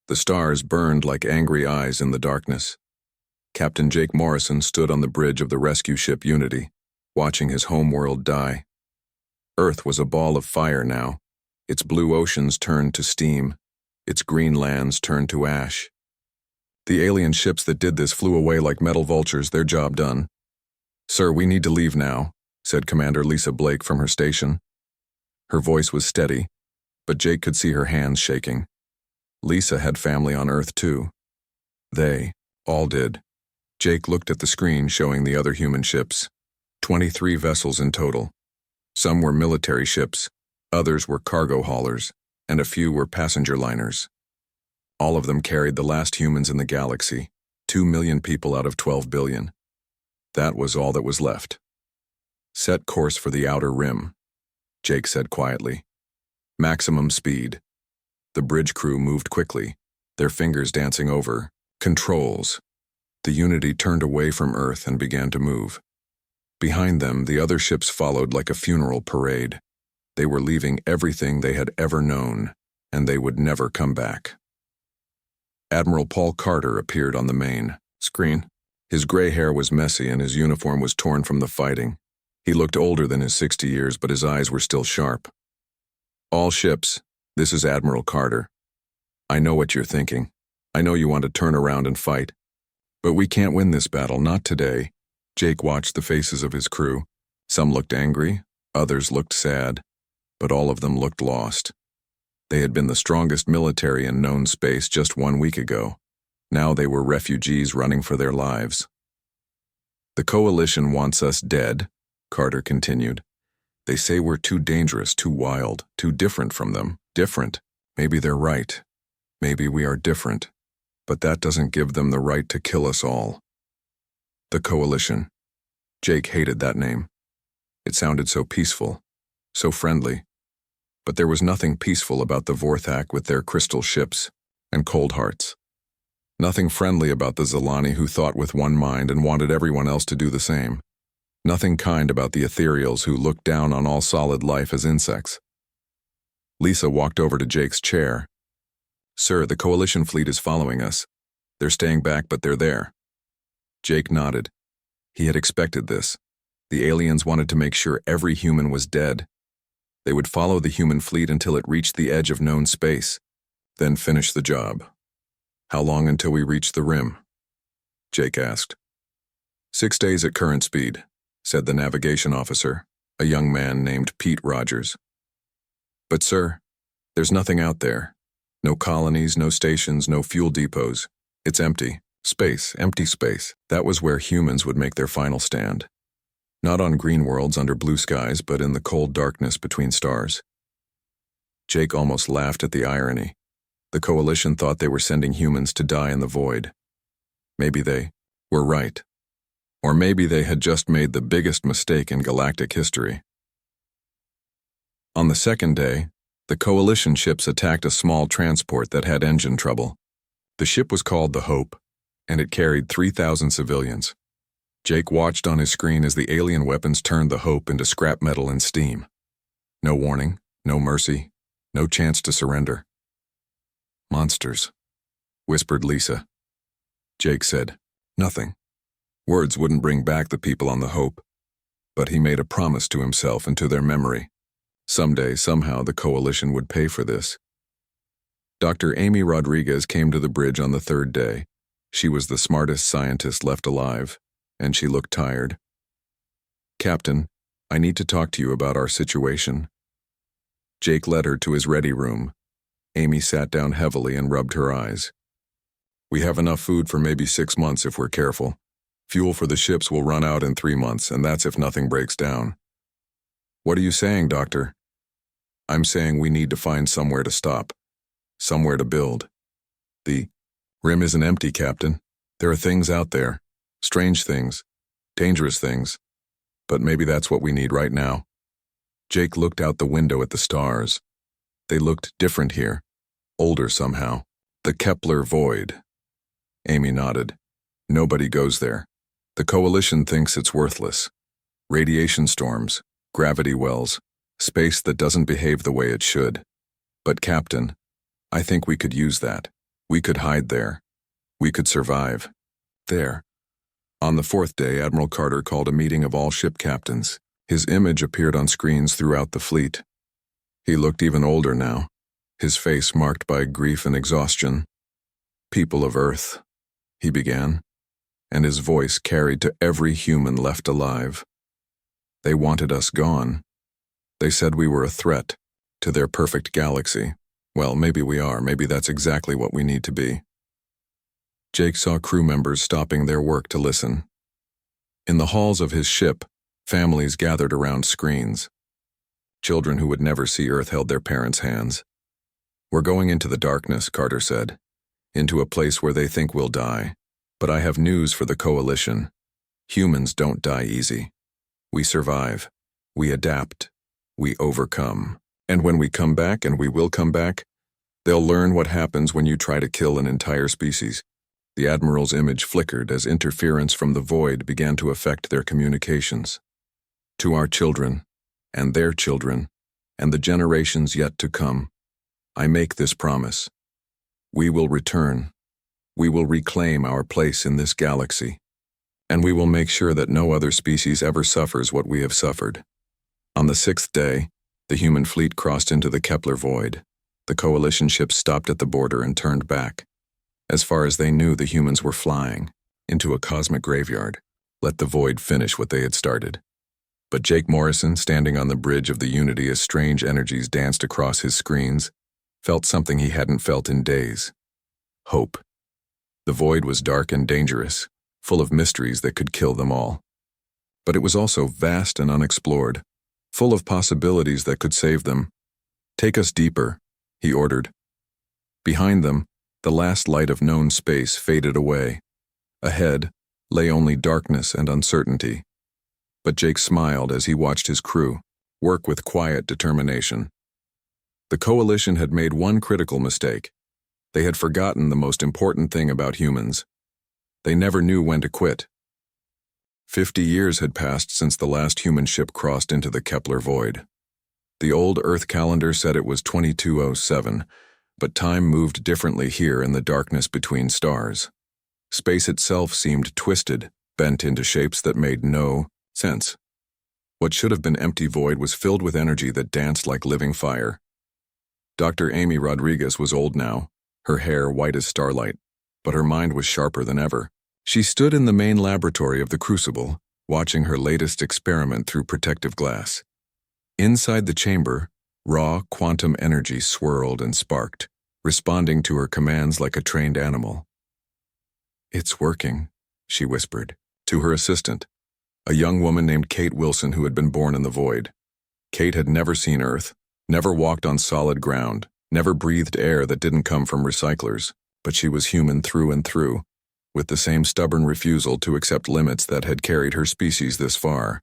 The stars burned like angry eyes in the darkness. Captain Jake Morrison stood on the bridge of the rescue ship Unity, watching his homeworld die. Earth was a ball of fire now. Its blue oceans turned to steam. Its green lands turned to ash. The alien ships that did this flew away like metal vultures, their job done. "Sir, we need to leave now," said Commander Lisa Blake from her station. Her voice was steady, but Jake could see her hands shaking. Lisa had family on Earth too. They all did. Jake looked at the screen showing the other human ships. 23 vessels in total. Some were military ships, others were cargo haulers, and a few were passenger liners. All of them carried the last humans in the galaxy, 2 million people out of 12 billion. That was all that was left. "Set course for the outer rim," Jake said quietly. "Maximum speed." The bridge crew moved quickly, their fingers dancing over controls. The Unity turned away from Earth and began to move. Behind them, the other ships followed like a funeral parade. They were leaving everything they had ever known, and they would never come back. Admiral Paul Carter appeared on the main screen. His gray hair was messy and his uniform was torn from the fighting. He looked older than his 60 years, but his eyes were still sharp. "All ships, this is Admiral Carter. I know what you're thinking. I know you want to turn around and fight. But we can't win this battle, not today." Jake watched the faces of his crew. Some looked angry, others looked sad, but all of them looked lost. They had been the strongest military in known space just 1 week ago. Now they were refugees running for their lives. "The Coalition wants us dead," Carter continued. "They say we're too dangerous, too wild, too different from them. Different. Maybe they're right. Maybe we are different. But that doesn't give them the right to kill us all." The Coalition. Jake hated that name. It sounded so peaceful, so friendly. But there was nothing peaceful about the Vorthak with their crystal ships and cold hearts. Nothing friendly about the Zilani who thought with one mind and wanted everyone else to do the same. Nothing kind about the Ethereals who looked down on all solid life as insects. Lisa walked over to Jake's chair. "Sir, the Coalition fleet is following us. They're staying back, but they're there." Jake nodded. He had expected this. The aliens wanted to make sure every human was dead. They would follow the human fleet until it reached the edge of known space, then finish the job. "How long until we reach the rim?" Jake asked. 6 days at current speed," said the navigation officer, a young man named Pete Rogers. "But sir, there's nothing out there. No colonies, no stations, no fuel depots. It's empty. Space, empty space. That was where humans would make their final stand. Not on green worlds under blue skies, but in the cold darkness between stars." Jake almost laughed at the irony. The Coalition thought they were sending humans to die in the void. Maybe they were right. Or maybe they had just made the biggest mistake in galactic history. On the second day, the Coalition ships attacked a small transport that had engine trouble. The ship was called the Hope, and it carried 3,000 civilians. Jake watched on his screen as the alien weapons turned the Hope into scrap metal and steam. No warning, no mercy, no chance to surrender. "Monsters," whispered Lisa. Jake said, "Nothing." Words wouldn't bring back the people on the Hope, but he made a promise to himself and to their memory. Someday, somehow, the Coalition would pay for this. Dr. Amy Rodriguez came to the bridge on the third day. She was the smartest scientist left alive, and she looked tired. "Captain, I need to talk to you about our situation." Jake led her to his ready room. Amy sat down heavily and rubbed her eyes. "We have enough food for maybe 6 months if we're careful. Fuel for the ships will run out in 3 months, and that's if nothing breaks down." "What are you saying, Doctor?" "I'm saying we need to find somewhere to stop. Somewhere to build. The rim isn't empty, Captain. There are things out there. Strange things. Dangerous things. But maybe that's what we need right now." Jake looked out the window at the stars. They looked different here. Older somehow. The Kepler void. Amy nodded. "Nobody goes there. The Coalition thinks it's worthless. Radiation storms, gravity wells, space that doesn't behave the way it should. But Captain, I think we could use that. We could hide there. We could survive. There. On the fourth day, Admiral Carter called a meeting of all ship captains. His image appeared on screens throughout the fleet. He looked even older now, his face marked by grief and exhaustion. "People of Earth," he began, and his voice carried to every human left alive. "They wanted us gone. They said we were a threat to their perfect galaxy. Well, maybe we are. Maybe that's exactly what we need to be." Jake saw crew members stopping their work to listen. In the halls of his ship, families gathered around screens. Children who would never see Earth held their parents' hands. "We're going into the darkness," Carter said, "into a place where they think we'll die. But I have news for the Coalition. Humans don't die easy. We survive. We adapt. We overcome. And when we come back, and we will come back, they'll learn what happens when you try to kill an entire species." The Admiral's image flickered as interference from the void began to affect their communications. "To our children, and their children, and the generations yet to come, I make this promise. We will return. We will reclaim our place in this galaxy. And we will make sure that no other species ever suffers what we have suffered." On the sixth day, the human fleet crossed into the Kepler void. The Coalition ships stopped at the border and turned back. As far as they knew, the humans were flying into a cosmic graveyard. Let the void finish what they had started. But Jake Morrison, standing on the bridge of the Unity as strange energies danced across his screens, felt something he hadn't felt in days. Hope. The void was dark and dangerous, full of mysteries that could kill them all. But it was also vast and unexplored, full of possibilities that could save them. "Take us deeper," he ordered. Behind them, the last light of known space faded away. Ahead lay only darkness and uncertainty. But Jake smiled as he watched his crew work with quiet determination. The Coalition had made one critical mistake. They had forgotten the most important thing about humans. They never knew when to quit. 50 years had passed since the last human ship crossed into the Kepler void. The old Earth calendar said it was 2207, but time moved differently here in the darkness between stars. Space itself seemed twisted, bent into shapes that made no sense. What should have been empty void was filled with energy that danced like living fire. Dr. Amy Rodriguez was old now, her hair white as starlight, but her mind was sharper than ever. She stood in the main laboratory of the Crucible, watching her latest experiment through protective glass. Inside the chamber, raw quantum energy swirled and sparked, responding to her commands like a trained animal. "It's working," she whispered, to her assistant, a young woman named Kate Wilson who had been born in the void. Kate had never seen Earth, never walked on solid ground, never breathed air that didn't come from recyclers, but she was human through and through, with the same stubborn refusal to accept limits that had carried her species this far.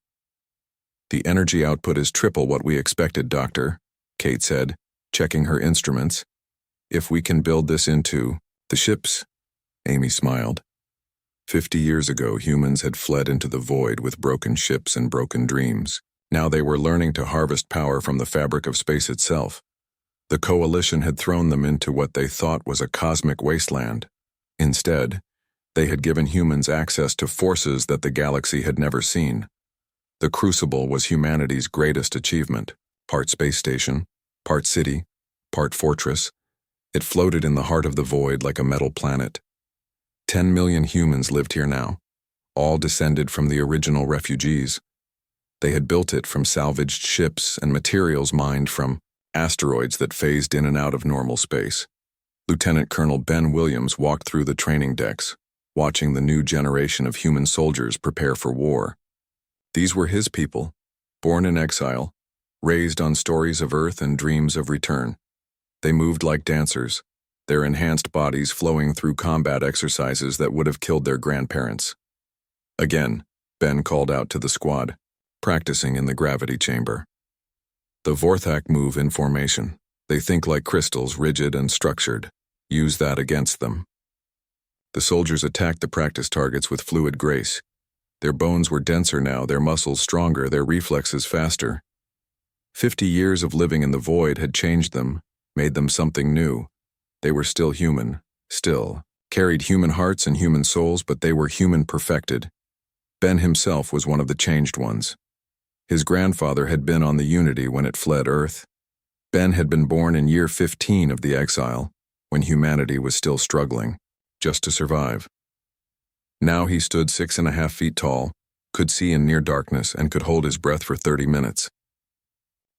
"The energy output is triple what we expected, Doctor," Kate said, checking her instruments. "If we can build this into the ships," Amy smiled. 50 years ago, humans had fled into the void with broken ships and broken dreams. Now they were learning to harvest power from the fabric of space itself. The Coalition had thrown them into what they thought was a cosmic wasteland. Instead, they had given humans access to forces that the galaxy had never seen. The Crucible was humanity's greatest achievement, part space station, part city, part fortress. It floated in the heart of the void like a metal planet. 10 million humans lived here now, all descended from the original refugees. They had built it from salvaged ships and materials mined from asteroids that phased in and out of normal space. Lieutenant Colonel Ben Williams walked through the training decks, watching the new generation of human soldiers prepare for war. These were his people, born in exile, raised on stories of Earth and dreams of return. They moved like dancers, their enhanced bodies flowing through combat exercises that would have killed their grandparents. Again, Ben called out to the squad, practicing in the gravity chamber. The Vorthak move in formation. They think like crystals, rigid and structured. Use that against them. The soldiers attacked the practice targets with fluid grace. Their bones were denser now, their muscles stronger, their reflexes faster. 50 years of living in the void had changed them, made them something new. They were still human, Still, carried human hearts and human souls, but they were human perfected. Ben himself was one of the changed ones. His grandfather had been on the Unity when it fled Earth. Ben had been born in year 15 of the exile, when humanity was still struggling, just to survive. Now he stood 6.5 feet tall, could see in near darkness, and could hold his breath for 30 minutes.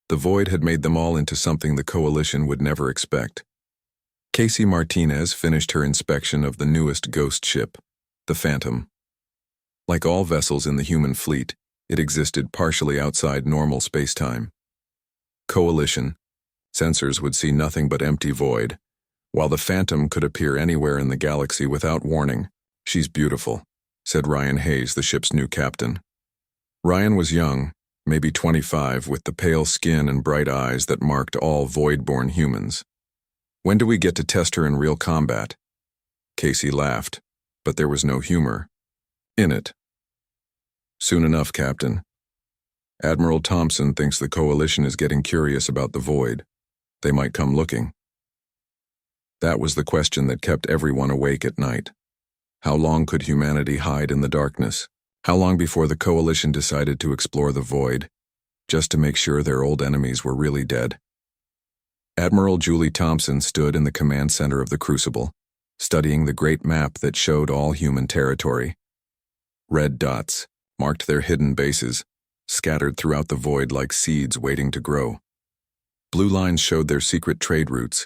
The void had made them all into something the Coalition would never expect. Casey Martinez finished her inspection of the newest ghost ship, the Phantom. Like all vessels in the human fleet, it existed partially outside normal space-time. Coalition sensors would see nothing but empty void, while the Phantom could appear anywhere in the galaxy without warning. "She's beautiful," said Ryan Hayes, the ship's new captain. Ryan was young, maybe 25, with the pale skin and bright eyes that marked all void-born humans. "When do we get to test her in real combat?" Casey laughed, but there was no humor in it. "Soon enough, Captain. Admiral Thompson thinks the Coalition is getting curious about the void. They might come looking." That was the question that kept everyone awake at night. How long could humanity hide in the darkness? How long before the Coalition decided to explore the void, just to make sure their old enemies were really dead? Admiral Julie Thompson stood in the command center of the Crucible, studying the great map that showed all human territory. Red dots marked their hidden bases, scattered throughout the void like seeds waiting to grow. Blue lines showed their secret trade routes,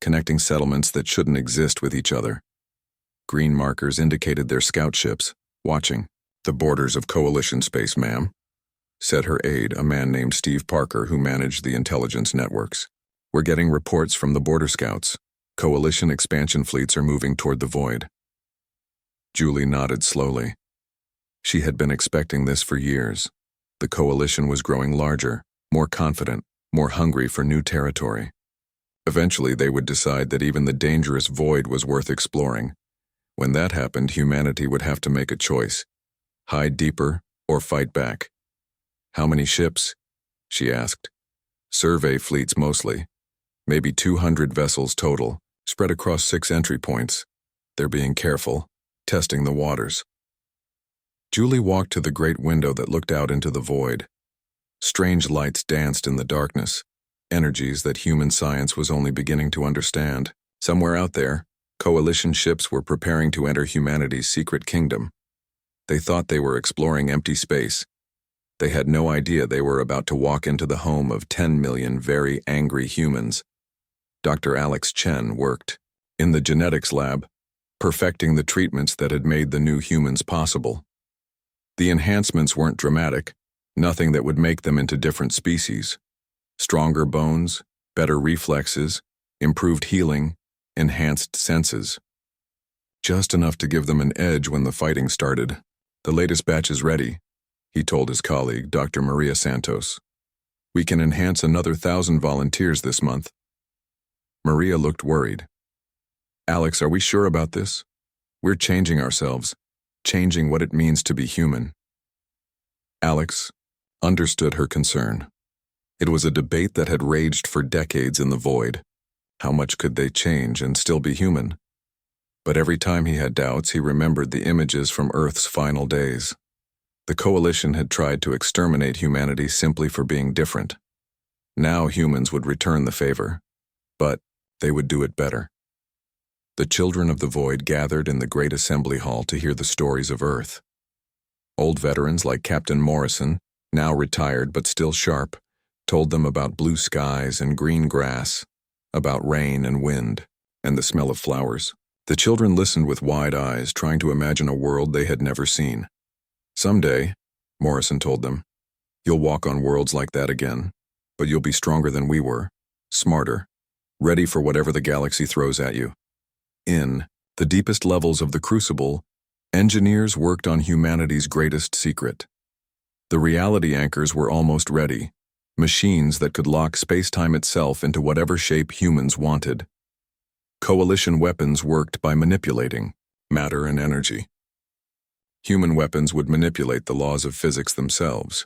connecting settlements that shouldn't exist with each other. Green markers indicated their scout ships, watching. "The borders of Coalition space, ma'am," said her aide, a man named Steve Parker who managed the intelligence networks. "We're getting reports from the border scouts. Coalition expansion fleets are moving toward the void." Julie nodded slowly. She had been expecting this for years. The Coalition was growing larger, more confident, more hungry for new territory. Eventually, they would decide that even the dangerous void was worth exploring. When that happened, humanity would have to make a choice: hide deeper or fight back. "How many ships?" she asked. "Survey fleets mostly. Maybe 200 vessels total, spread across 6 entry points. They're being careful, testing the waters." Julie walked to the great window that looked out into the void. Strange lights danced in the darkness, energies that human science was only beginning to understand. Somewhere out there, Coalition ships were preparing to enter humanity's secret kingdom. They thought they were exploring empty space. They had no idea they were about to walk into the home of 10 million very angry humans. Dr. Alex Chen worked in the genetics lab, perfecting the treatments that had made the new humans possible. The enhancements weren't dramatic, nothing that would make them into different species. Stronger bones, better reflexes, improved healing, enhanced senses. Just enough to give them an edge when the fighting started. "The latest batch is ready," he told his colleague, Dr. Maria Santos. "We can enhance another 1,000 volunteers this month." Maria looked worried. "Alex, are we sure about this? We're changing ourselves, changing what it means to be human." Alex understood her concern. It was a debate that had raged for decades in the void. How much could they change and still be human? But every time he had doubts, he remembered the images from Earth's final days. The Coalition had tried to exterminate humanity simply for being different. Now humans would return the favor, but they would do it better. The children of the void gathered in the great assembly hall to hear the stories of Earth. Old veterans like Captain Morrison, now retired but still sharp, told them about blue skies and green grass, about rain and wind, and the smell of flowers. The children listened with wide eyes, trying to imagine a world they had never seen. "Someday," Morrison told them, "you'll walk on worlds like that again, but you'll be stronger than we were, smarter, ready for whatever the galaxy throws at you." In the deepest levels of the Crucible, engineers worked on humanity's greatest secret. The reality anchors were almost ready, machines that could lock space-time itself into whatever shape humans wanted. Coalition weapons worked by manipulating matter and energy. Human weapons would manipulate the laws of physics themselves.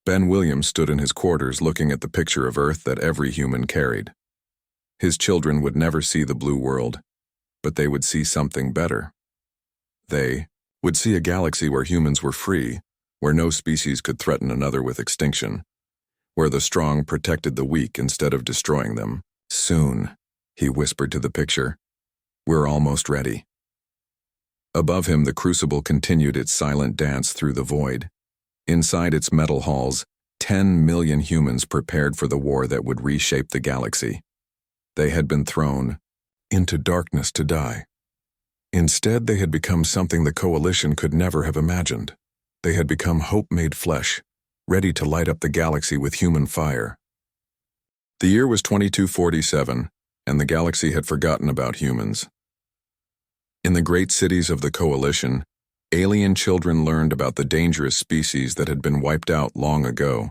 Ben Williams stood in his quarters looking at the picture of Earth that every human carried. His children would never see the blue world. but they would see something better. They would see a galaxy where humans were free, where no species could threaten another with extinction, where the strong protected the weak instead of destroying them. Soon, he whispered to the picture. We're almost ready. Above him, the crucible continued its silent dance through the void. Inside its metal halls, 10 million humans prepared for the war that would reshape the galaxy. They had been thrown into darkness to die. Instead, they had become something the Coalition could never have imagined. They had become hope made flesh, ready to light up the galaxy with human fire. The year was 2247, and the galaxy had forgotten about humans. In the great cities of the Coalition, alien children learned about the dangerous species that had been wiped out long ago.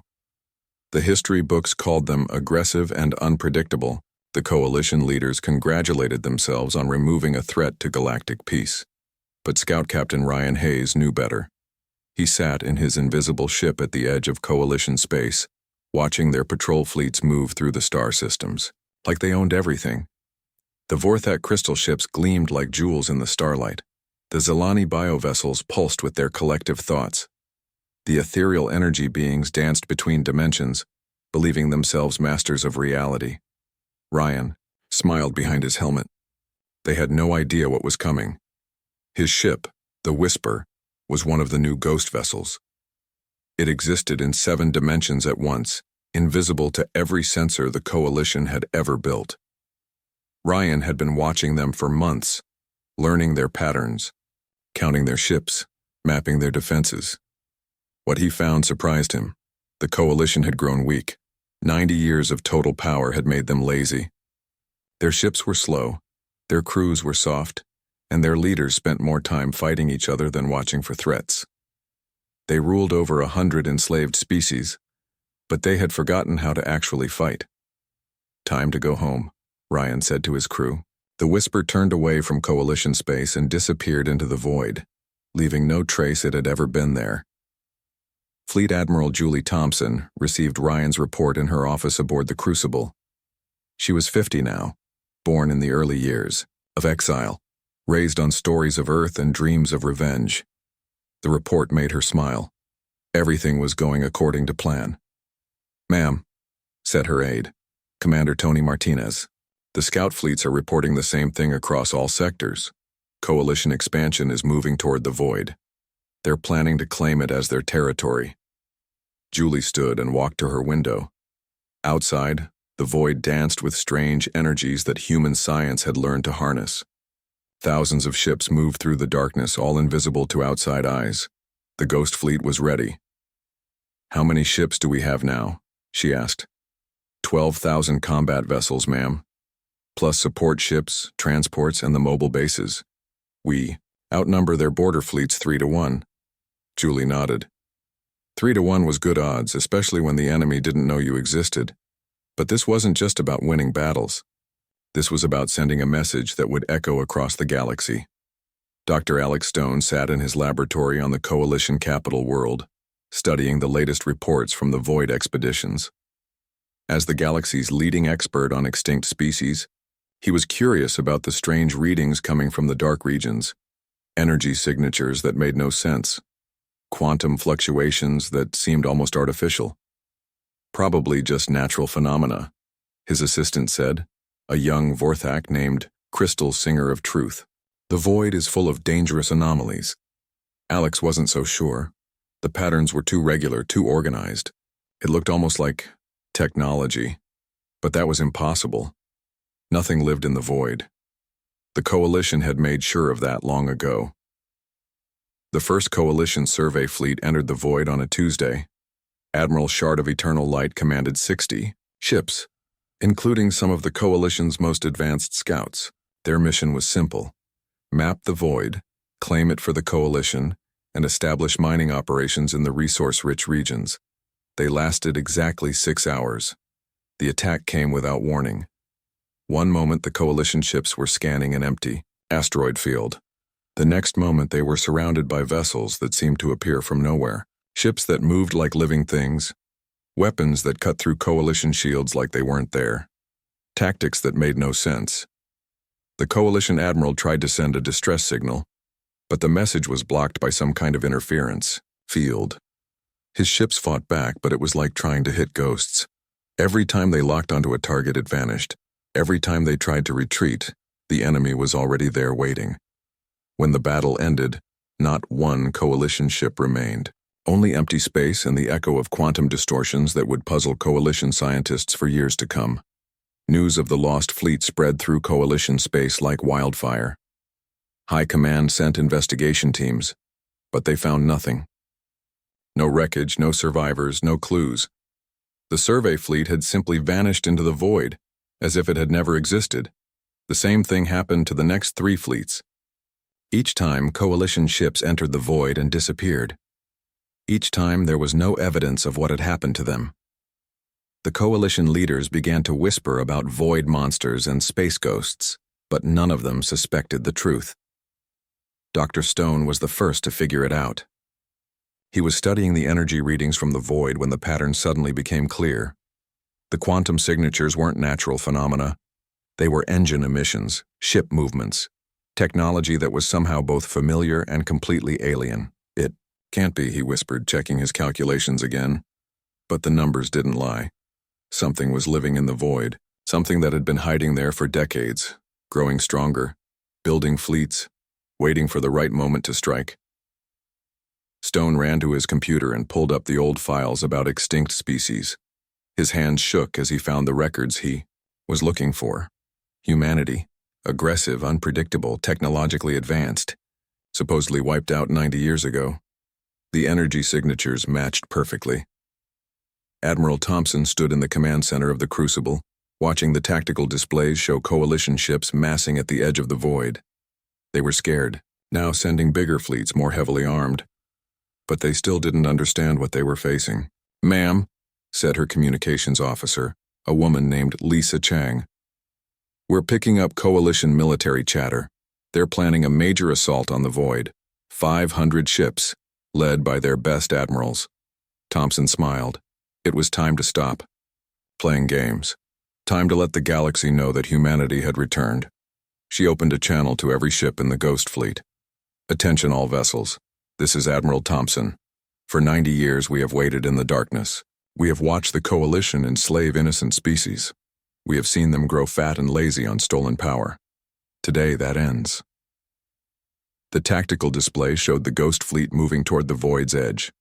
The history books called them aggressive and unpredictable. The Coalition leaders congratulated themselves on removing a threat to galactic peace. But Scout Captain Ryan Hayes knew better. He sat in his invisible ship at the edge of Coalition space, watching their patrol fleets move through the star systems, like they owned everything. The Vorthak crystal ships gleamed like jewels in the starlight. The Zelani biovessels pulsed with their collective thoughts. The ethereal energy beings danced between dimensions, believing themselves masters of reality. Ryan smiled behind his helmet. They had no idea what was coming. His ship, the Whisper, was one of the new ghost vessels. It existed in 7 dimensions at once, invisible to every sensor the Coalition had ever built. Ryan had been watching them for months, learning their patterns, counting their ships, mapping their defenses. What he found surprised him. The Coalition had grown weak. 90 years of total power had made them lazy. Their ships were slow, their crews were soft, and their leaders spent more time fighting each other than watching for threats. They ruled over 100 enslaved species, but they had forgotten how to actually fight. Time to go home, Ryan said to his crew. The Whisper turned away from Coalition space and disappeared into the void, leaving no trace it had ever been there. Fleet Admiral Julie Thompson received Ryan's report in her office aboard the Crucible. She was 50 now, born in the early years of exile, raised on stories of Earth and dreams of revenge. The report made her smile. Everything was going according to plan. "Ma'am," said her aide, Commander Tony Martinez, "the scout fleets are reporting the same thing across all sectors. Coalition expansion is moving toward the void. They're planning to claim it as their territory." Julie stood and walked to her window. Outside, the void danced with strange energies that human science had learned to harness. Thousands of ships moved through the darkness, all invisible to outside eyes. The Ghost Fleet was ready. "How many ships do we have now?" she asked. 12,000 combat vessels, ma'am, plus support ships, transports, and the mobile bases. We outnumber their border fleets 3-1. Julie nodded. 3-1 was good odds, especially when the enemy didn't know you existed. But this wasn't just about winning battles. This was about sending a message that would echo across the galaxy. Dr. Alex Stone sat in his laboratory on the Coalition capital world, studying the latest reports from the Void expeditions. As the galaxy's leading expert on extinct species, he was curious about the strange readings coming from the dark regions, energy signatures that made no sense, quantum fluctuations that seemed almost artificial. Probably just natural phenomena, his assistant said, a young Vorthak named Crystal Singer of Truth. The void is full of dangerous anomalies. Alex wasn't so sure. The patterns were too regular, too organized. It looked almost like technology, but that was impossible. Nothing lived in the void. The Coalition had made sure of that long ago. The first Coalition survey fleet entered the void on a Tuesday. Admiral Shard of Eternal Light commanded 60 ships, including some of the Coalition's most advanced scouts. Their mission was simple: map the void, claim it for the Coalition, and establish mining operations in the resource-rich regions. They lasted exactly 6 hours. The attack came without warning. One moment the Coalition ships were scanning an empty asteroid field. The next moment they were surrounded by vessels that seemed to appear from nowhere. Ships that moved like living things. Weapons that cut through Coalition shields like they weren't there. Tactics that made no sense. The Coalition admiral tried to send a distress signal, but the message was blocked by some kind of interference field. His ships fought back, but it was like trying to hit ghosts. Every time they locked onto a target, it vanished. Every time they tried to retreat, the enemy was already there waiting. When the battle ended, not one Coalition ship remained. Only empty space and the echo of quantum distortions that would puzzle Coalition scientists for years to come. News of the lost fleet spread through Coalition space like wildfire. High Command sent investigation teams, but they found nothing. No wreckage, no survivors, no clues. The survey fleet had simply vanished into the void, as if it had never existed. The same thing happened to the next 3 fleets. Each time, Coalition ships entered the void and disappeared. Each time, there was no evidence of what had happened to them. The Coalition leaders began to whisper about void monsters and space ghosts, but none of them suspected the truth. Dr. Stone was the first to figure it out. He was studying the energy readings from the void when the pattern suddenly became clear. The quantum signatures weren't natural phenomena. They were engine emissions, ship movements, technology that was somehow both familiar and completely alien. It can't be, he whispered, checking his calculations again. But the numbers didn't lie. Something was living in the void, something that had been hiding there for decades, growing stronger, building fleets, waiting for the right moment to strike. Stone ran to his computer and pulled up the old files about extinct species. His hands shook as he found the records he was looking for. Humanity, aggressive, unpredictable, technologically advanced, supposedly wiped out 90 years ago. The energy signatures matched perfectly. Admiral Thompson stood in the command center of the Crucible, watching the tactical displays show Coalition ships massing at the edge of the void. They were scared, now sending bigger fleets more heavily armed. But they still didn't understand what they were facing. "Ma'am," said her communications officer, a woman named Lisa Chang. "We're picking up Coalition military chatter. They're planning a major assault on the void. 500 ships, led by their best admirals." Thompson smiled. It was time to stop playing games. Time to let the galaxy know that humanity had returned. She opened a channel to every ship in the Ghost Fleet. "Attention all vessels. This is Admiral Thompson. For 90 years we have waited in the darkness. We have watched the Coalition enslave innocent species. We have seen them grow fat and lazy on stolen power. Today that ends." The tactical display showed the Ghost Fleet moving toward the void's edge.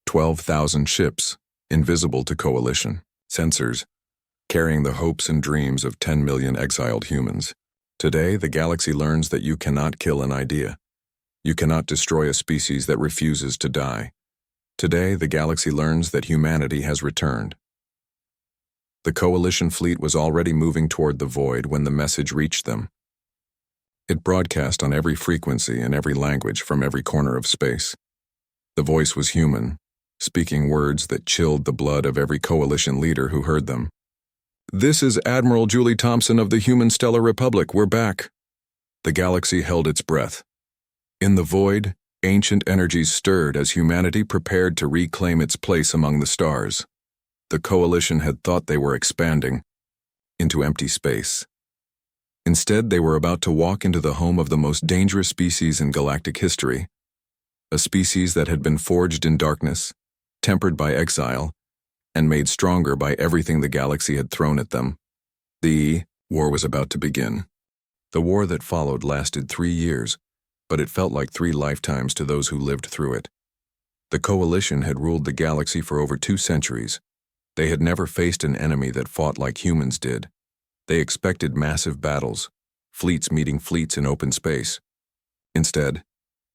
12,000 ships, invisible to Coalition sensors, carrying the hopes and dreams of 10 million exiled humans. Today, the galaxy learns that you cannot kill an idea. You cannot destroy a species that refuses to die. Today, the galaxy learns that humanity has returned. The Coalition fleet was already moving toward the void when the message reached them. It broadcast on every frequency and every language from every corner of space. The voice was human, speaking words that chilled the blood of every Coalition leader who heard them. "This is Admiral Julie Thompson of the Human Stellar Republic. We're back." The galaxy held its breath. In the void, ancient energies stirred as humanity prepared to reclaim its place among the stars. The Coalition had thought they were expanding into empty space. Instead, they were about to walk into the home of the most dangerous species in galactic history, a species that had been forged in darkness, tempered by exile, and made stronger by everything the galaxy had thrown at them. The war was about to begin. The war that followed lasted 3 years, but it felt like 3 lifetimes to those who lived through it. The Coalition had ruled the galaxy for over 2 centuries. They had never faced an enemy that fought like humans did. They expected massive battles, fleets meeting fleets in open space. Instead,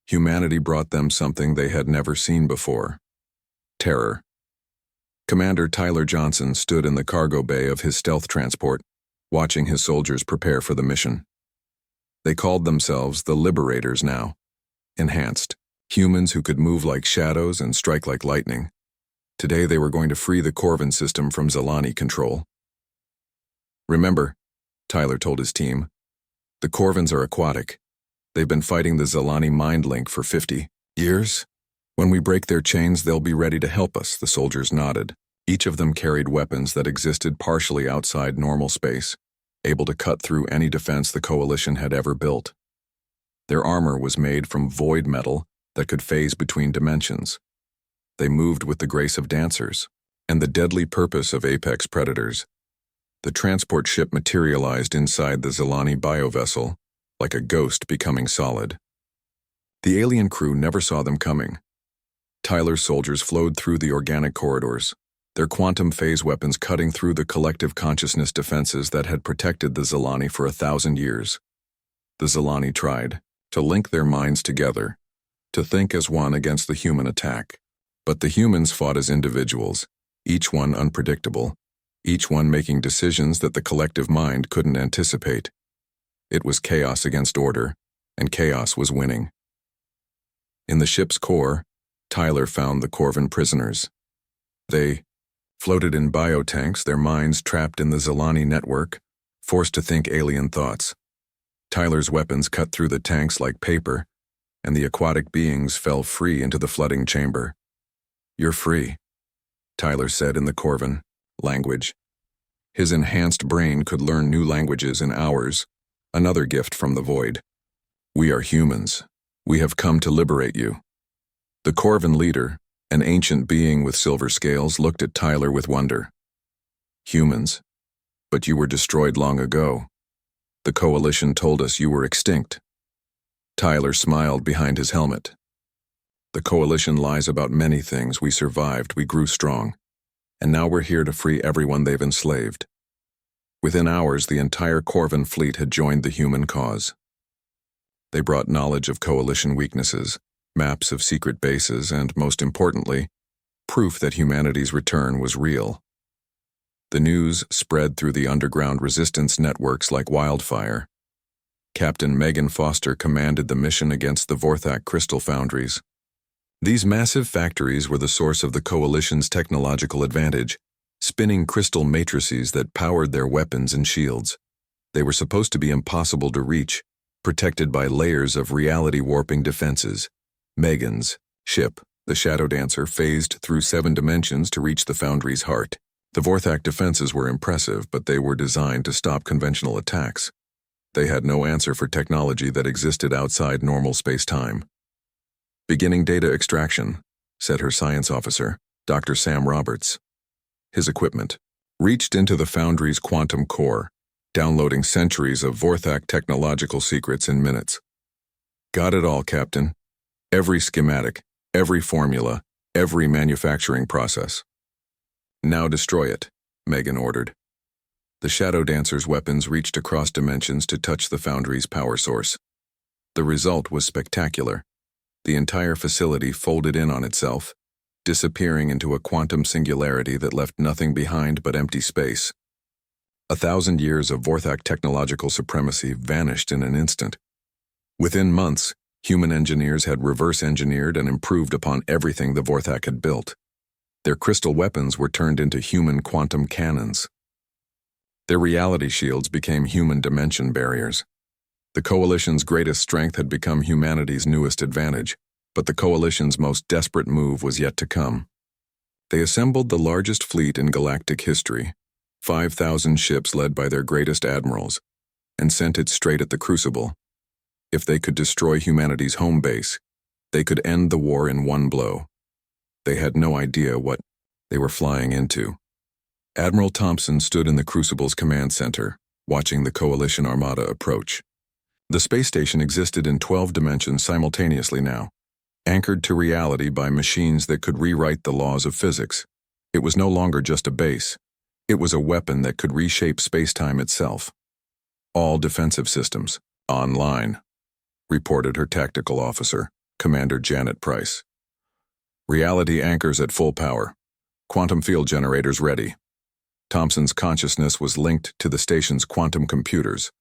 humanity brought them something they had never seen before: terror. Commander Tyler Johnson stood in the cargo bay of his stealth transport, watching his soldiers prepare for the mission. They called themselves the Liberators now, enhanced, humans who could move like shadows and strike like lightning. Today they were going to free the Corvin system from Zilani control. "Remember," Tyler told his team, "the Corvins are aquatic. They've been fighting the Zilani mind link for 50 years. When we break their chains, they'll be ready to help us." The soldiers nodded. Each of them carried weapons that existed partially outside normal space. able to cut through any defense the Coalition had ever built. Their armor was made from void metal that could phase between dimensions. They moved with the grace of dancers and the deadly purpose of apex predators. The transport ship materialized inside the Zilani biovessel, like a ghost becoming solid. The alien crew never saw them coming. Tyler's soldiers flowed through the organic corridors, their quantum phase weapons cutting through the collective consciousness defenses that had protected the Zilani for 1,000 years. The Zilani tried to link their minds together, to think as one against the human attack. But the humans fought as individuals, each one unpredictable, each one making decisions that the collective mind couldn't anticipate. It was chaos against order, and chaos was winning. In the ship's core, Tyler found the Corvin prisoners. They floated in biotanks, their minds trapped in the Zilani network, forced to think alien thoughts. Tyler's weapons cut through the tanks like paper, and the aquatic beings fell free into the flooding chamber. "You're free," Tyler said in the Corvin language. His enhanced brain could learn new languages in hours, another gift from the void. "We are humans. We have come to liberate you." The Corvin leader, an ancient being with silver scales, looked at Tyler with wonder. "Humans? But you were destroyed long ago. The Coalition told us you were extinct." Tyler smiled behind his helmet. "The Coalition lies about many things. We survived, we grew strong, and now we're here to free everyone they've enslaved." Within hours, the entire Corvin fleet had joined the human cause. They brought knowledge of Coalition weaknesses, maps of secret bases, and, most importantly, proof that humanity's return was real. The news spread through the underground resistance networks like wildfire. Captain Megan Foster commanded the mission against the Vorthak crystal foundries. These massive factories were the source of the Coalition's technological advantage, spinning crystal matrices that powered their weapons and shields. They were supposed to be impossible to reach, protected by layers of reality-warping defenses. Megan's ship, the Shadow Dancer, phased through 7 dimensions to reach the foundry's heart. The Vorthak defenses were impressive, but they were designed to stop conventional attacks. They had no answer for technology that existed outside normal space-time. "Beginning data extraction," said her science officer, Dr. Sam Roberts. His equipment reached into the foundry's quantum core, downloading centuries of Vorthak technological secrets in minutes. "Got it all, Captain. Every schematic, every formula, every manufacturing process." "Now destroy it," Megan ordered. The Shadow Dancer's weapons reached across dimensions to touch the foundry's power source. The result was spectacular. The entire facility folded in on itself, disappearing into a quantum singularity that left nothing behind but empty space. 1,000 years of Vorthak technological supremacy vanished in an instant. Within months, human engineers had reverse-engineered and improved upon everything the Vorthak had built. Their crystal weapons were turned into human quantum cannons. Their reality shields became human dimension barriers. The Coalition's greatest strength had become humanity's newest advantage, but the Coalition's most desperate move was yet to come. They assembled the largest fleet in galactic history, 5,000 ships led by their greatest admirals, and sent it straight at the Crucible. If they could destroy humanity's home base, they could end the war in one blow. They had no idea what they were flying into. Admiral Thompson stood in the Crucible's command center, watching the Coalition armada approach. The space station existed in 12 dimensions simultaneously now, anchored to reality by machines that could rewrite the laws of physics. It was no longer just a base. It was a weapon that could reshape space-time itself. "All defensive systems online," reported her tactical officer, Commander Janet Price. "Reality anchors at full power. Quantum field generators ready." Thompson's consciousness was linked to the station's quantum computers,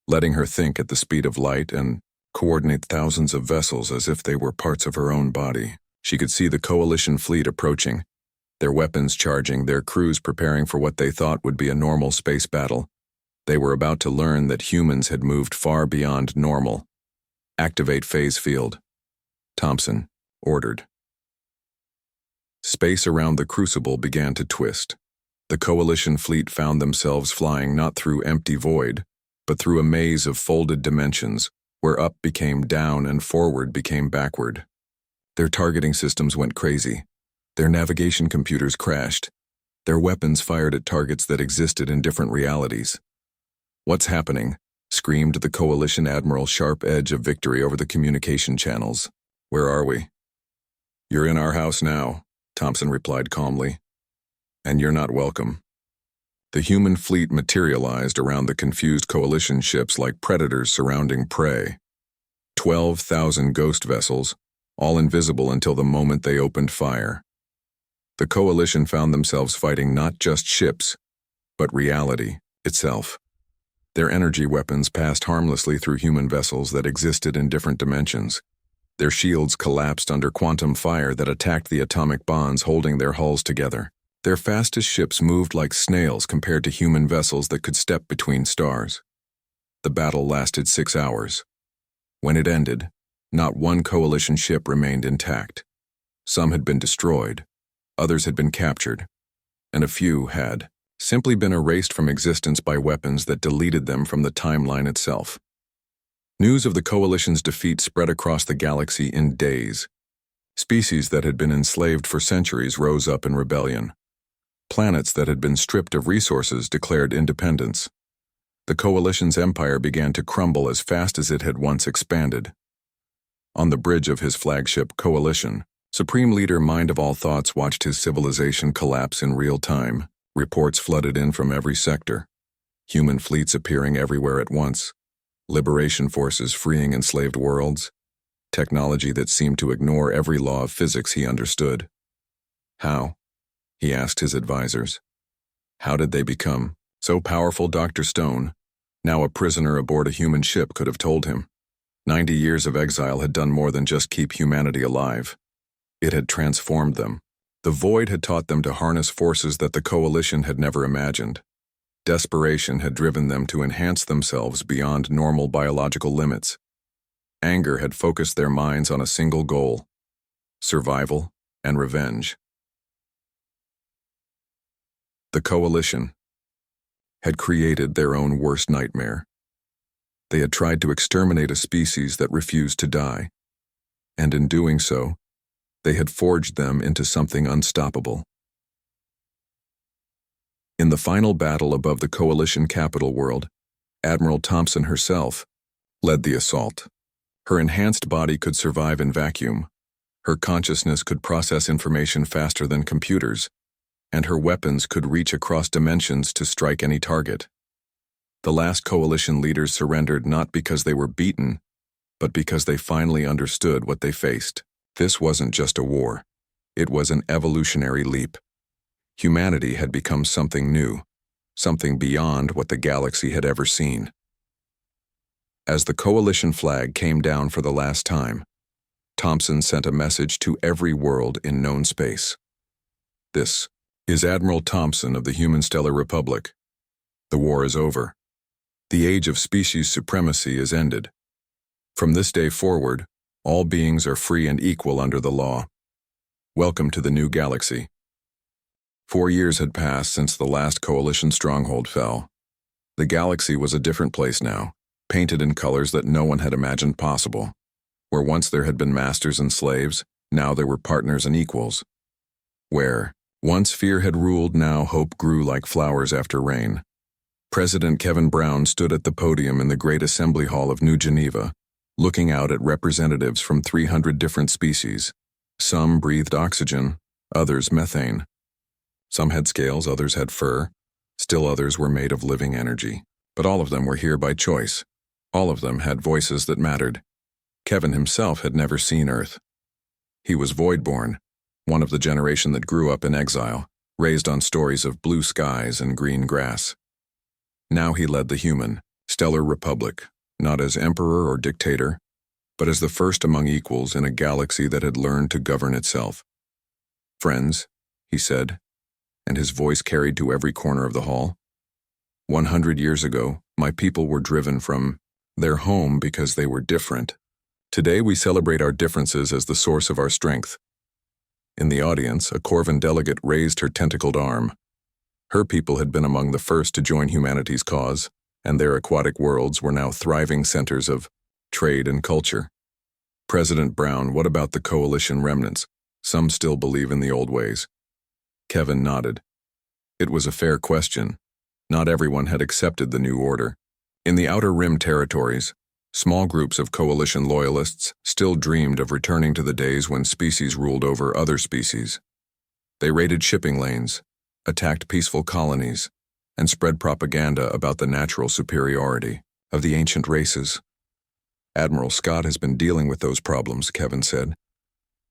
letting her think at the speed of light and coordinate thousands of vessels as if they were parts of her own body. She could see the Coalition fleet approaching, their weapons charging, their crews preparing for what they thought would be a normal space battle. They were about to learn that humans had moved far beyond normal. "Activate phase field," Thompson ordered. Space around the Crucible began to twist. The Coalition fleet found themselves flying not through empty void, but through a maze of folded dimensions, where up became down and forward became backward. Their targeting systems went crazy. Their navigation computers crashed. Their weapons fired at targets that existed in different realities. "What's happening?" screamed the Coalition Admiral, sharp edge of victory over the communication channels. "Where are we?" "You're in our house now," Thompson replied calmly. "And you're not welcome." The human fleet materialized around the confused Coalition ships like predators surrounding prey. 12,000 ghost vessels, all invisible until the moment they opened fire. The Coalition found themselves fighting not just ships, but reality itself. Their energy weapons passed harmlessly through human vessels that existed in different dimensions. Their shields collapsed under quantum fire that attacked the atomic bonds holding their hulls together. Their fastest ships moved like snails compared to human vessels that could step between stars. The battle lasted 6 hours. When it ended, not one Coalition ship remained intact. Some had been destroyed, others had been captured, and a few had simply been erased from existence by weapons that deleted them from the timeline itself. News of the Coalition's defeat spread across the galaxy in days. Species that had been enslaved for centuries rose up in rebellion. Planets that had been stripped of resources declared independence. The Coalition's empire began to crumble as fast as it had once expanded. On the bridge of his flagship Coalition, Supreme Leader Mind of All Thoughts watched his civilization collapse in real time. Reports flooded in from every sector. Human fleets appearing everywhere at once. Liberation forces freeing enslaved worlds. Technology that seemed to ignore every law of physics he understood. How? He asked his advisors. How did they become so powerful? Dr. Stone, now a prisoner aboard a human ship, could have told him. 90 years of exile had done more than just keep humanity alive. It had transformed them. The void had taught them to harness forces that the Coalition had never imagined. Desperation had driven them to enhance themselves beyond normal biological limits. Anger had focused their minds on a single goal: survival and revenge. The Coalition had created their own worst nightmare. They had tried to exterminate a species that refused to die, and in doing so, they had forged them into something unstoppable. In the final battle above the Coalition capital world, Admiral Thompson herself led the assault. Her enhanced body could survive in vacuum. Her consciousness could process information faster than computers, and her weapons could reach across dimensions to strike any target. The last Coalition leaders surrendered not because they were beaten, but because they finally understood what they faced. This wasn't just a war. It was an evolutionary leap. Humanity had become something new, something beyond what the galaxy had ever seen. As the Coalition flag came down for the last time, Thompson sent a message to every world in known space. This is Admiral Thompson of the Human Stellar Republic. The war is over. The age of species supremacy is ended. From this day forward, all beings are free and equal under the law. Welcome to the new galaxy. 4 years had passed since the last Coalition stronghold fell. The galaxy was a different place now, painted in colors that no one had imagined possible. Where once there had been masters and slaves, now there were partners and equals. Where once fear had ruled, now hope grew like flowers after rain. President Kevin Brown stood at the podium in the Great Assembly Hall of New Geneva, looking out at representatives from 300 different species. Some breathed oxygen, others methane. Some had scales, others had fur. Still others were made of living energy. But all of them were here by choice. All of them had voices that mattered. Kevin himself had never seen Earth. He was void-born, one of the generation that grew up in exile, raised on stories of blue skies and green grass. Now he led the human, Stellar Republic, not as emperor or dictator, but as the first among equals in a galaxy that had learned to govern itself. "Friends," he said, and his voice carried to every corner of the hall. 100 years ago, my people were driven from their home because they were different. Today we celebrate our differences as the source of our strength. In the audience, a Corvan delegate raised her tentacled arm. Her people had been among the first to join humanity's cause, and their aquatic worlds were now thriving centers of trade and culture. President Brown, what about the coalition remnants? Some still believe in the old ways. Kevin nodded. It was a fair question. Not everyone had accepted the new order. In the Outer Rim territories, small groups of coalition loyalists still dreamed of returning to the days when species ruled over other species. They raided shipping lanes, attacked peaceful colonies, and spread propaganda about the natural superiority of the ancient races. Admiral Scott has been dealing with those problems, Kevin said.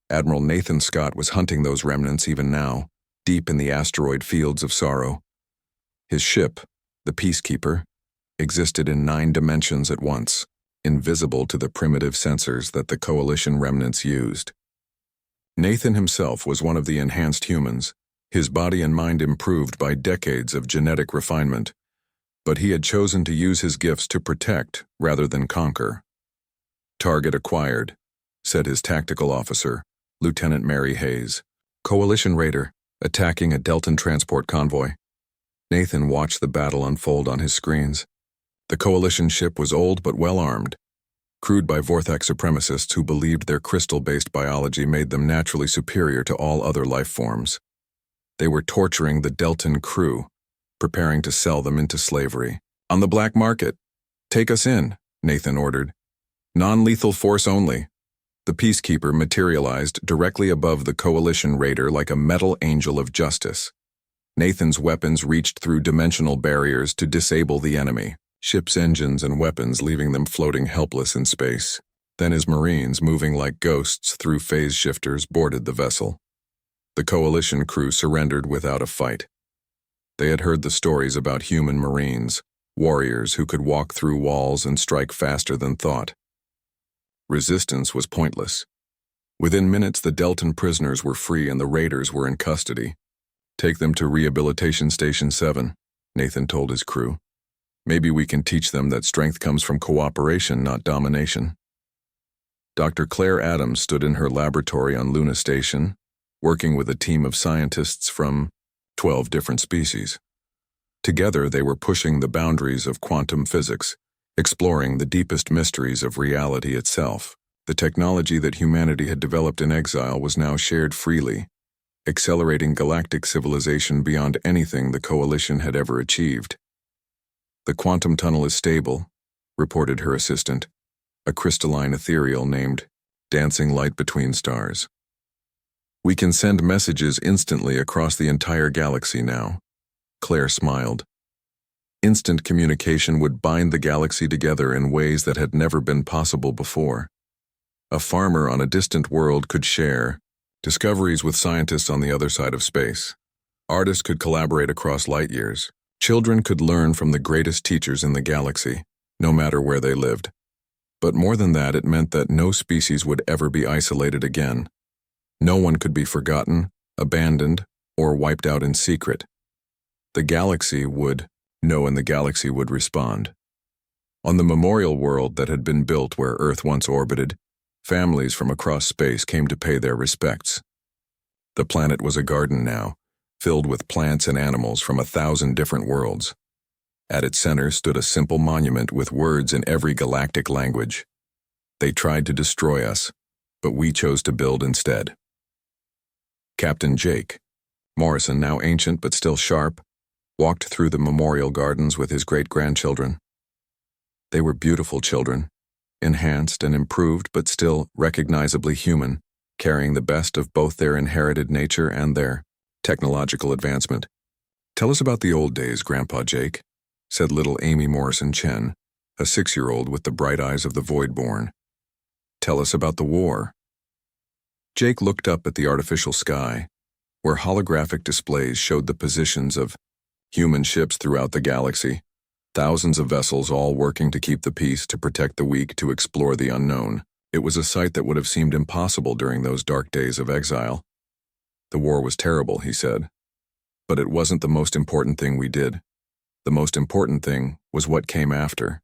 Admiral Nathan Scott was hunting those remnants even now, deep in the asteroid fields of sorrow. His ship, the Peacekeeper, existed in 9 dimensions at once, invisible to the primitive sensors that the coalition remnants used. Nathan himself was one of the enhanced humans, his body and mind improved by decades of genetic refinement, but he had chosen to use his gifts to protect rather than conquer. Target acquired, said his tactical officer, Lieutenant Mary Hayes. Coalition raider, attacking a Deltan transport convoy. Nathan watched the battle unfold on his screens. The coalition ship was old but well-armed, crewed by Vortex supremacists who believed their crystal-based biology made them naturally superior to all other life forms. They were torturing the Deltan crew, preparing to sell them into slavery. On the black market. Take us in, Nathan ordered. Non-lethal force only. The Peacekeeper materialized directly above the coalition raider like a metal angel of justice. Nathan's weapons reached through dimensional barriers to disable the enemy, ship's engines and weapons leaving them floating helpless in space. Then his Marines, moving like ghosts through phase shifters, boarded the vessel. The coalition crew surrendered without a fight. They had heard the stories about human Marines, warriors who could walk through walls and strike faster than thought. Resistance was pointless. Within minutes, the Deltan prisoners were free and the raiders were in custody. Take them to Rehabilitation Station 7, Nathan told his crew. Maybe we can teach them that strength comes from cooperation, not domination. Dr. Claire Adams stood in her laboratory on Luna Station, working with a team of scientists from 12 different species. Together, they were pushing the boundaries of quantum physics, exploring the deepest mysteries of reality itself. The technology that humanity had developed in exile was now shared freely, accelerating galactic civilization beyond anything the Coalition had ever achieved. The quantum tunnel is stable, reported her assistant, a crystalline ethereal named Dancing Light Between Stars. We can send messages instantly across the entire galaxy now. Claire smiled. Instant communication would bind the galaxy together in ways that had never been possible before. A farmer on a distant world could share discoveries with scientists on the other side of space. Artists could collaborate across light years. Children could learn from the greatest teachers in the galaxy, no matter where they lived. But more than that, it meant that no species would ever be isolated again. No one could be forgotten, abandoned, or wiped out in secret. The galaxy would know and the galaxy would respond. On the memorial world that had been built where Earth once orbited, families from across space came to pay their respects. The planet was a garden now, filled with plants and animals from 1,000 different worlds. At its center stood a simple monument with words in every galactic language. They tried to destroy us, but we chose to build instead. Captain Jake Morrison, now ancient but still sharp, walked through the memorial gardens with his great-grandchildren. They were beautiful children, enhanced and improved but still recognizably human, carrying the best of both their inherited nature and their technological advancement. "Tell us about the old days, Grandpa Jake," said little Amy Morrison Chen, a 6-year-old with the bright eyes of the Voidborn. "Tell us about the war." Jake looked up at the artificial sky, where holographic displays showed the positions of human ships throughout the galaxy, thousands of vessels all working to keep the peace, to protect the weak, to explore the unknown. It was a sight that would have seemed impossible during those dark days of exile. "The war was terrible," he said. "But it wasn't the most important thing we did. The most important thing was what came after.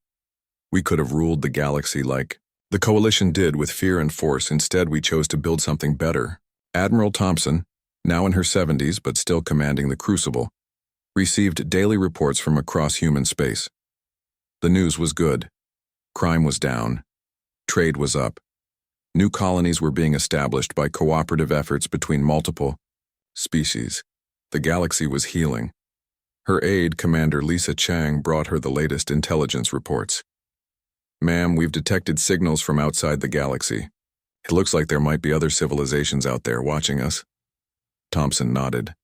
We could have ruled the galaxy like the Coalition did, with fear and force. Instead, we chose to build something better." Admiral Thompson, now in her 70s but still commanding the Crucible, received daily reports from across human space. The news was good. Crime was down. Trade was up. New colonies were being established by cooperative efforts between multiple species. The galaxy was healing. Her aide, Commander Lisa Chang, brought her the latest intelligence reports. "Ma'am, we've detected signals from outside the galaxy. It looks like there might be other civilizations out there watching us." Thompson nodded.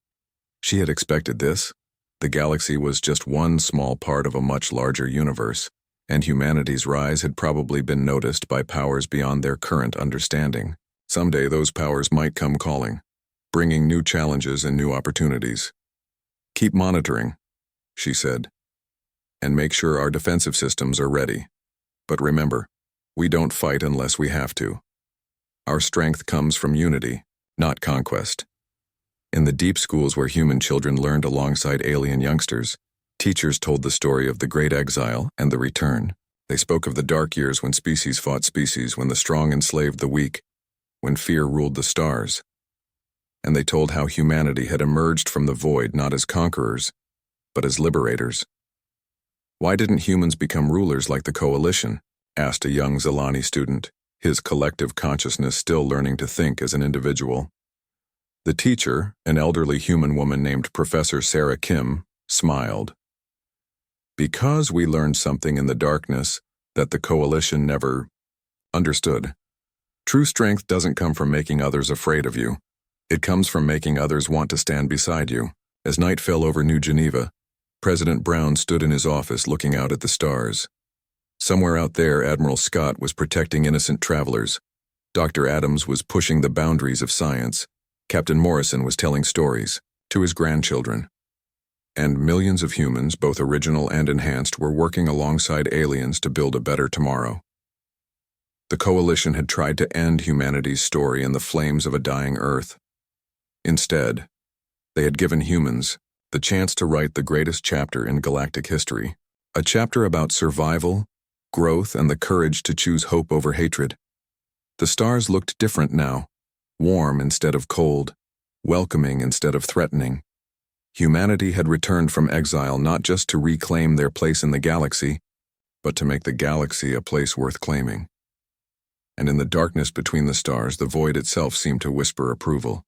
She had expected this. The galaxy was just one small part of a much larger universe, and humanity's rise had probably been noticed by powers beyond their current understanding. Someday those powers might come calling, bringing new challenges and new opportunities. "Keep monitoring," she said, "and make sure our defensive systems are ready. But remember, we don't fight unless we have to. Our strength comes from unity, not conquest." In the deep schools where human children learned alongside alien youngsters, teachers told the story of the Great Exile and the Return. They spoke of the dark years when species fought species, when the strong enslaved the weak, when fear ruled the stars. And they told how humanity had emerged from the void not as conquerors, but as liberators. "Why didn't humans become rulers like the Coalition?" asked a young Zilani student, his collective consciousness still learning to think as an individual. The teacher, an elderly human woman named Professor Sarah Kim, smiled. "Because we learned something in the darkness that the Coalition never understood. True strength doesn't come from making others afraid of you. It comes from making others want to stand beside you." As night fell over New Geneva, President Brown stood in his office looking out at the stars. Somewhere out there, Admiral Scott was protecting innocent travelers. Dr. Adams was pushing the boundaries of science. Captain Morrison was telling stories to his grandchildren. And millions of humans, both original and enhanced, were working alongside aliens to build a better tomorrow. The Coalition had tried to end humanity's story in the flames of a dying Earth. Instead, they had given humans the chance to write the greatest chapter in galactic history, a chapter about survival, growth, and the courage to choose hope over hatred. The stars looked different now, warm instead of cold, welcoming instead of threatening. Humanity had returned from exile not just to reclaim their place in the galaxy, but to make the galaxy a place worth claiming. And in the darkness between the stars, the void itself seemed to whisper approval.